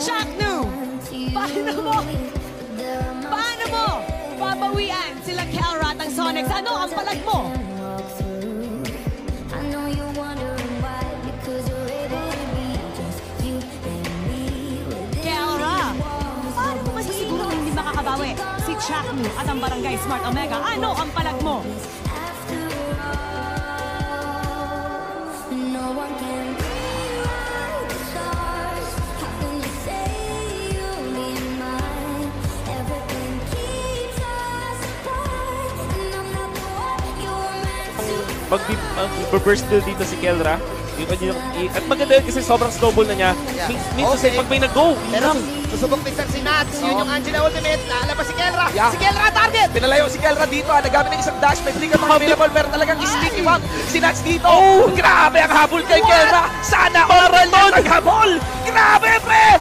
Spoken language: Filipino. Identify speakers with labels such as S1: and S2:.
S1: Shaknu! Paano mo babawian sila Kelra at ang Sonics? Ano ang palag mo? Kelra, paano mo masisiguro hindi makakabawi si Shaknu at ang Barangay Smart Omega? Ano ang palag mo?
S2: Mag-burst build dito si Kelra. At maganda yun kasi sobrang snowball na niya. Minsan pag may nag-go,
S3: Pero susubok minsan si Nats. Yun yung Angela Ultimate. Naalabas si Kelra.
S4: Yeah.
S3: Si Kelra target.
S4: Pinalayo si Kelra dito. Nagamit ng isang dash. May flicker pa available. Pero talagang sneaky one. Si Nats dito. Grabe ang habol kay Kelra. Sana all niya naghabol. Grabe, pre!